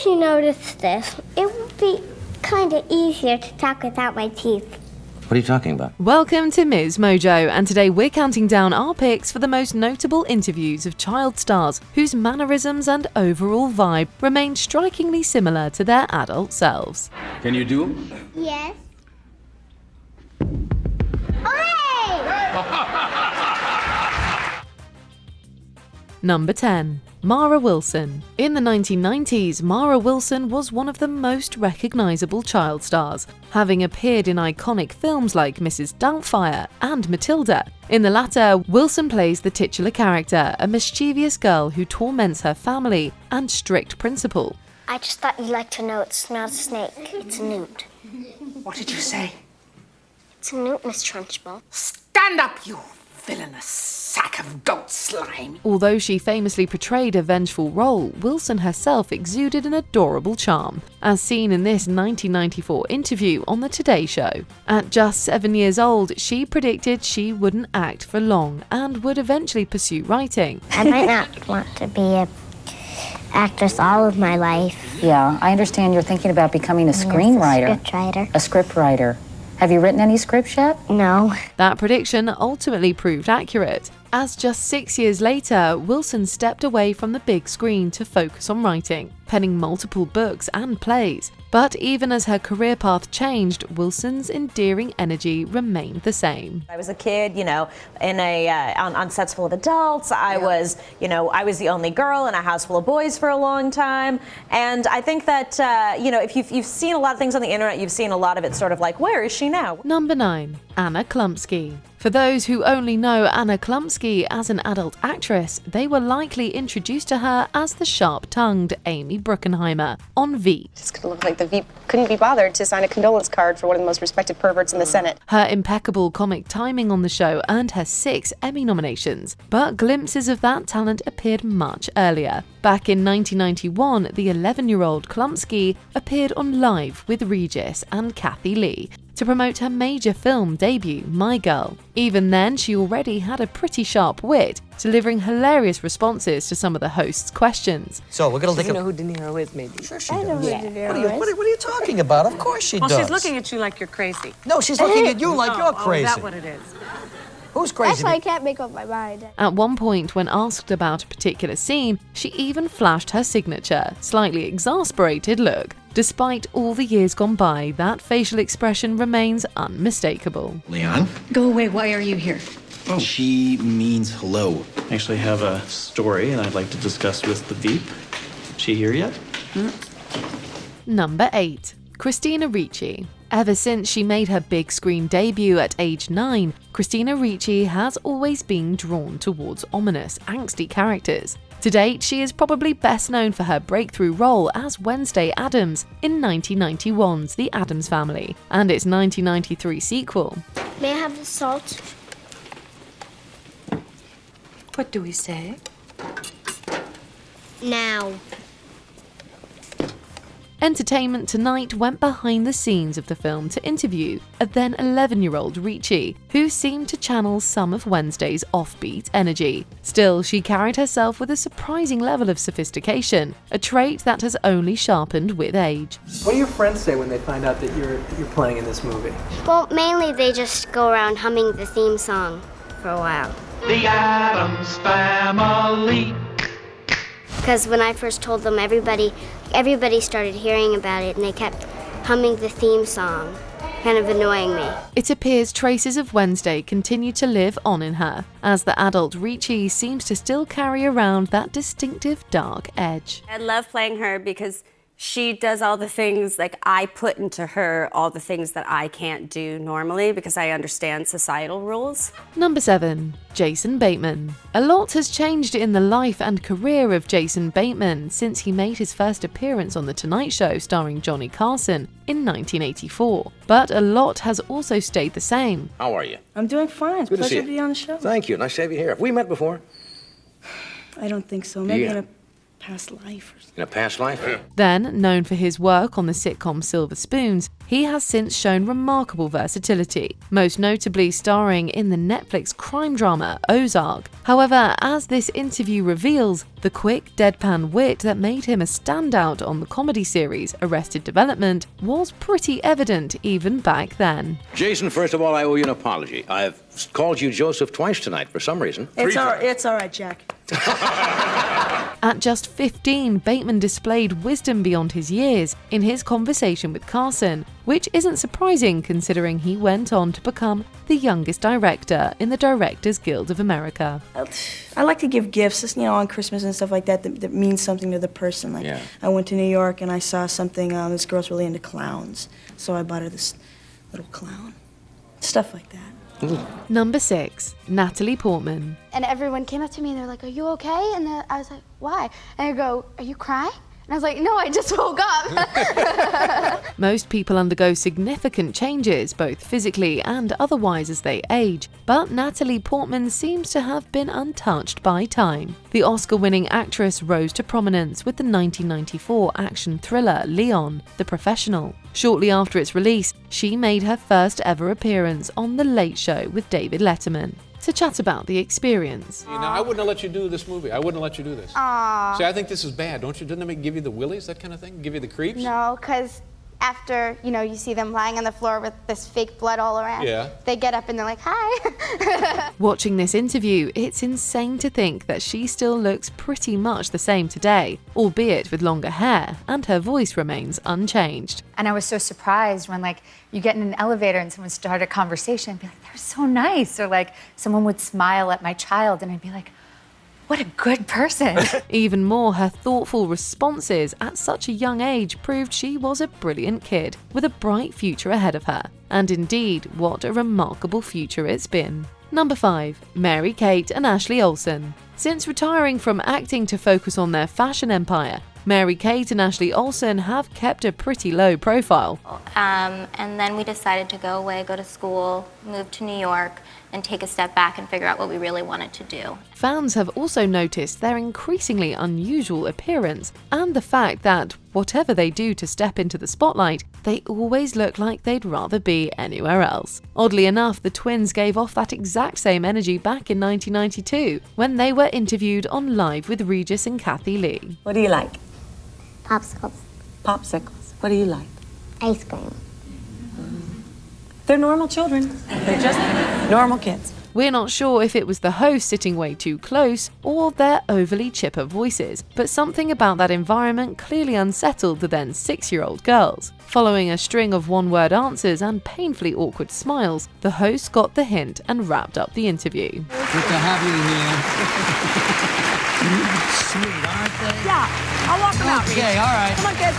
you noticed this. It would be kind of easier to talk without my teeth. What are you talking about? Welcome to MsMojo, and today we're counting down our picks for the most notable interviews of child stars whose mannerisms and overall vibe remain strikingly similar to their adult selves. Can you do them? Yes. Hooray! Number 10. Mara Wilson. In the 1990s, Mara Wilson was one of the most recognizable child stars, having appeared in iconic films like Mrs. Doubtfire and Matilda. In the latter, Wilson plays the titular character, a mischievous girl who torments her family and strict principal. I just thought you'd like to know it's not a snake. It's a newt. What did you say? It's a newt, Miss Trunchbull. Stand up, you villainous sack of goat slime. Although she famously portrayed a vengeful role, Wilson herself exuded an adorable charm, as seen in this 1994 interview on The Today Show. At just 7 years old, she predicted she wouldn't act for long and would eventually pursue writing. I might not want to be an actress all of my life. Yeah, I understand you're thinking about becoming a screenwriter. A scriptwriter. A scriptwriter. Have you written any scripts yet? No. That prediction ultimately proved accurate, as just 6 years later, Wilson stepped away from the big screen to focus on writing, penning multiple books and plays. But even as her career path changed, Wilson's endearing energy remained the same. I was a kid, in on sets full of adults. I was the only girl in a house full of boys for a long time. And I think that, if you've seen a lot of things on the internet, you've seen a lot of it sort of like, where is she now? Number 9. Anna Klumsky. For those who only know Anna Klumsky as an adult actress, they were likely introduced to her as the sharp-tongued Amy Bruckenheimer on Veep. It's going to look like the Veep couldn't be bothered to sign a condolence card for one of the most respected perverts in the Senate. Her impeccable comic timing on the show earned her 6 Emmy nominations, but glimpses of that talent appeared much earlier. Back in 1991, the 11-year-old Klumsky appeared on Live with Regis and Kathy Lee to promote her major film debut, My Girl. Even then, she already had a pretty sharp wit, delivering hilarious responses to some of the hosts' questions. So we're gonna You know who De Niro is, maybe? Sure she I know does. who De Niro What are you talking about? Of course she Well, does. she's looking at you like you're crazy. No, she's looking at you like you're crazy. Oh, is that what it is? Who's crazy? That's why I can't make up my mind. At one point, when asked about a particular scene, she even flashed her signature, slightly exasperated look. Despite all the years gone by, that facial expression remains unmistakable. Leon? Go away. Why are you here? Oh. She means hello. I actually have a story and I'd like to discuss with the Veep. She here yet? Number 8. Christina Richi. Ever since she made her big screen debut at age 9, Christina Richi has always been drawn towards ominous, angsty characters. To date, she is probably best known for her breakthrough role as Wednesday Addams in 1991's The Addams Family and its 1993 sequel. May I have the salt? What do we say? Now. Entertainment Tonight went behind the scenes of the film to interview a then 11-year-old Richi, who seemed to channel some of Wednesday's offbeat energy. Still, she carried herself with a surprising level of sophistication, a trait that has only sharpened with age. What do your friends say when they find out that you're playing in this movie? Well, mainly they just go around humming the theme song for a while. The Addams Family. Because when I first told them, everybody started hearing about it, and they kept humming the theme song, kind of annoying me. It appears traces of Wednesday continue to live on in her, as the adult Richi seems to still carry around that distinctive dark edge. I love playing her because she does all the things, like I put into her all the things that I can't do normally because I understand societal rules. Number 7. Jason Bateman. A lot has changed in the life and career of Jason Bateman since he made his first appearance on The Tonight Show starring Johnny Carson in 1984. But a lot has also stayed the same. How are you? I'm doing fine. It's a Good to see pleasure to you. be on the show. Thank you. Nice to have you here. Have we met before? I don't think so. Maybe Yeah. in a past life or something. In a past life? Then, known for his work on the sitcom Silver Spoons, he has since shown remarkable versatility, most notably starring in the Netflix crime drama Ozark. However, as this interview reveals, the quick, deadpan wit that made him a standout on the comedy series Arrested Development was pretty evident even back then. Jason, first of all, I owe you an apology. I've called you Joseph twice tonight for some reason. It's all right, Jack. At just 15, Baitman displayed wisdom beyond his years in his conversation with Carson, which isn't surprising considering he went on to become the youngest director in the Directors Guild of America. I like to give gifts, on Christmas and stuff like that that means something to the person. I went to New York and I saw something, this girl's really into clowns, so I bought her this little clown. Stuff like that. Number 6. Natalie Portman. And everyone came up to me and they're like, "Are you okay?" And then I was like, "Why?" And I go, "Are you crying?" And I was like, "No, I just woke up." Most people undergo significant changes, both physically and otherwise, as they age, but Natalie Portman seems to have been untouched by time. The Oscar-winning actress rose to prominence with the 1994 action thriller Leon, The Professional. Shortly after its release, she made her first ever appearance on The Late Show with David Letterman to chat about the experience. I wouldn't have let you do this movie. I wouldn't have let you do this. Aww. See, I think this is bad, don't you? Doesn't it give you the willies, that kind of thing? Give you the creeps? No, because after, you see them lying on the floor with this fake blood all around, they get up and they're like, "Hi." Watching this interview, it's insane to think that she still looks pretty much the same today, albeit with longer hair, and her voice remains unchanged. And I was so surprised when, you get in an elevator and someone started a conversation and be like, "They're so nice." Or, someone would smile at my child and I'd be like, "What a good person." Even more, her thoughtful responses at such a young age proved she was a brilliant kid with a bright future ahead of her. And indeed, what a remarkable future it's been. Number 5. Mary-Kate and Ashley Olsen. Since retiring from acting to focus on their fashion empire, Mary-Kate and Ashley Olsen have kept a pretty low profile. And then we decided to go away, go to school, move to New York, and take a step back and figure out what we really wanted to do. Fans have also noticed their increasingly unusual appearance and the fact that, whatever they do to step into the spotlight, they always look like they'd rather be anywhere else. Oddly enough, the twins gave off that exact same energy back in 1992 when they were interviewed on Live with Regis and Kathy Lee. What do you like? Popsicles. Popsicles. What do you like? Ice cream. They're normal children. They're just normal kids. We're not sure if it was the host sitting way too close or their overly chipper voices, but something about that environment clearly unsettled the then 6-year-old girls. Following a string of one-word answers and painfully awkward smiles, the host got the hint and wrapped up the interview. Good to have you here. Sweet, aren't they? Yeah, I'll walk them out. Okay, all right. Come on, kids.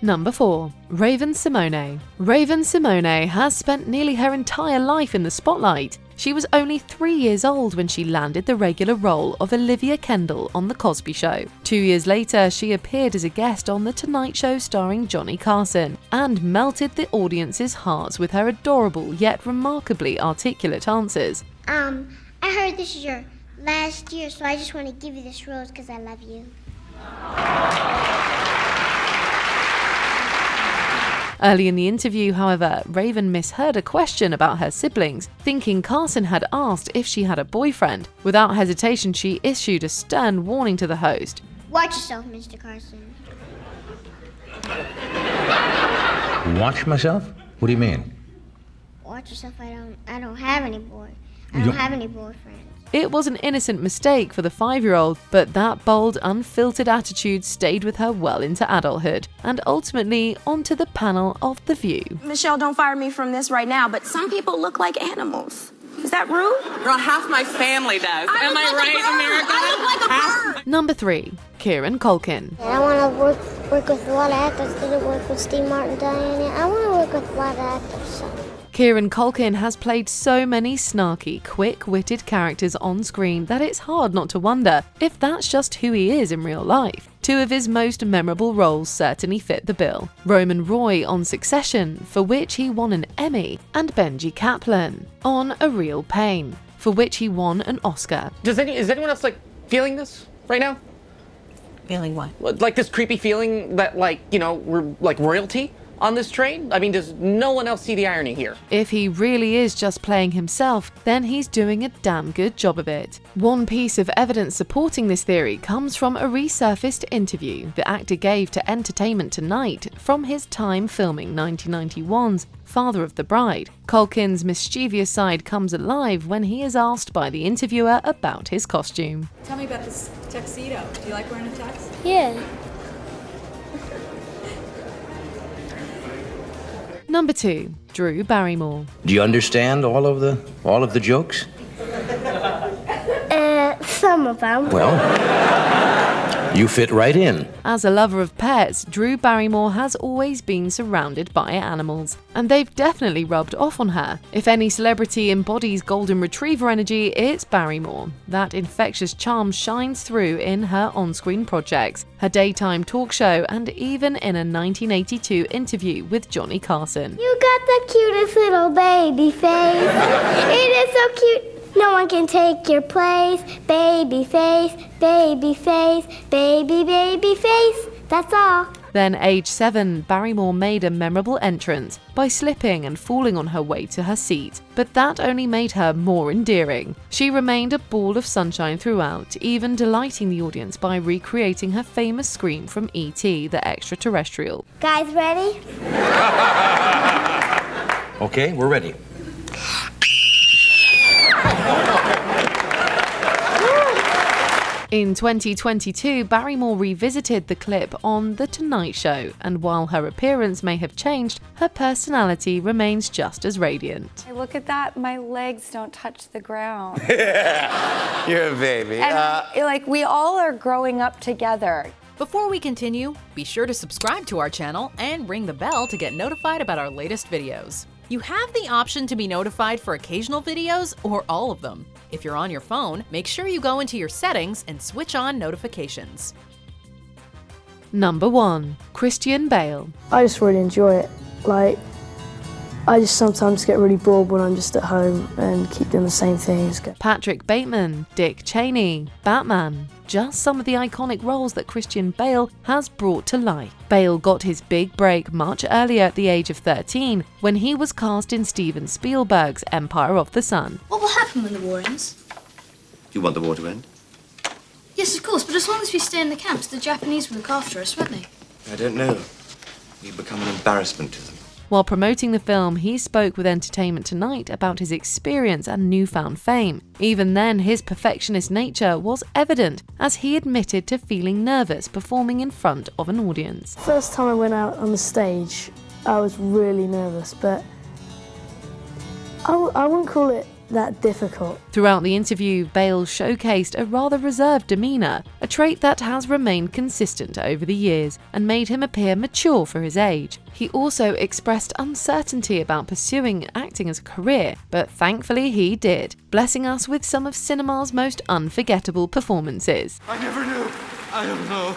Number 4. Raven-Symoné. Raven-Symoné has spent nearly her entire life in the spotlight. She was only 3 years old when she landed the regular role of Olivia Kendall on The Cosby Show. 2 years later, she appeared as a guest on The Tonight Show starring Johnny Carson and melted the audience's hearts with her adorable yet remarkably articulate answers. I heard this is your last year, so I just want to give you this rose because I love you. Early in the interview, however, Raven misheard a question about her siblings, thinking Carson had asked if she had a boyfriend. Without hesitation, she issued a stern warning to the host. Watch yourself, Mr. Carson. Watch myself? What do you mean? Watch yourself. I don't have any boyfriends. It was an innocent mistake for the 5-year-old, but that bold, unfiltered attitude stayed with her well into adulthood, and ultimately onto the panel of The View. Michelle, don't fire me from this right now, but some people look like animals. Is that rude? Girl, half my family does. Am I right, America? I look like a bird. Number 3. Kieran Culkin. I want to work with a lot of actors. I didn't work with Steve Martin, Diane. I want to work with a lot of actors. Kieran Culkin has played so many snarky, quick-witted characters on screen that it's hard not to wonder if that's just who he is in real life. 2 of his most memorable roles certainly fit the bill. Roman Roy on Succession, for which he won an Emmy, and Benji Kaplan on A Real Pain, for which he won an Oscar. Is anyone else feeling this right now? Feeling what? Like this creepy feeling that, like, you know, we're like royalty on this train? I mean, does no one else see the irony here? If he really is just playing himself, then he's doing a damn good job of it. One piece of evidence supporting this theory comes from a resurfaced interview the actor gave to Entertainment Tonight from his time filming 1991's Father of the Bride. Culkin's mischievous side comes alive when he is asked by the interviewer about his costume. Tell me about this tuxedo. Do you like wearing a tux? Yeah. Number 2. Drew Barrymore. Do you understand all of the jokes? Some of them. Well, you fit right in. As a lover of pets, Drew Barrymore has always been surrounded by animals, and they've definitely rubbed off on her. If any celebrity embodies golden retriever energy, it's Barrymore. That infectious charm shines through in her on-screen projects, her daytime talk show, and even in a 1982 interview with Johnny Carson. You got the cutest little baby face. It is so cute. No one can take your place. Baby face, baby face, baby, baby face. That's all. Then, age 7, Barrymore made a memorable entrance by slipping and falling on her way to her seat, but that only made her more endearing. She remained a ball of sunshine throughout, even delighting the audience by recreating her famous scream from E.T. the Extraterrestrial. Guys, ready? Okay, we're ready. In 2022, Barrymore revisited the clip on The Tonight Show, and while her appearance may have changed, her personality remains just as radiant. I look at that, my legs don't touch the ground. You're a baby. And like, we all are growing up together. Before we continue, be sure to subscribe to our channel and ring the bell to get notified about our latest videos. You have the option to be notified for occasional videos or all of them. If you're on your phone, make sure you go into your settings and switch on notifications. Number 1. Christian Bale. I just really enjoy it. Like, I just sometimes get really bored when I'm just at home and keep doing the same things. Patrick Baitman, Dick Cheney, Batman. Just some of the iconic roles that Christian Bale has brought to life. Bale got his big break much earlier at the age of 13 when he was cast in Steven Spielberg's Empire of the Sun. What will happen when the war ends? You want the war to end? Yes, of course, but as long as we stay in the camps, the Japanese will look after us, won't they? I don't know. You become an embarrassment to them. While promoting the film, he spoke with Entertainment Tonight about his experience and newfound fame. Even then, his perfectionist nature was evident, as he admitted to feeling nervous performing in front of an audience. First time I went out on the stage, I was really nervous, but I wouldn't call it that difficult. Throughout the interview, Bale showcased a rather reserved demeanour, a trait that has remained consistent over the years and made him appear mature for his age. He also expressed uncertainty about pursuing acting as a career, but thankfully he did, blessing us with some of cinema's most unforgettable performances. I never knew. I don't know.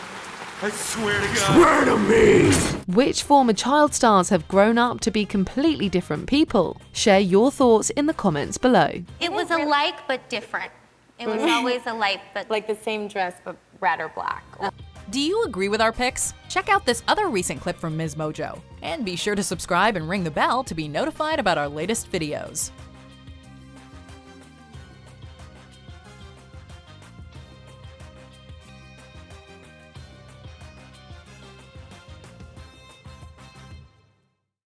I swear to God. Swear to me! Which former child stars have grown up to be completely different people? Share your thoughts in the comments below. It was alike but different. It was always alike but like the same dress but red or black. Do you agree with our picks? Check out this other recent clip from MsMojo. And be sure to subscribe and ring the bell to be notified about our latest videos.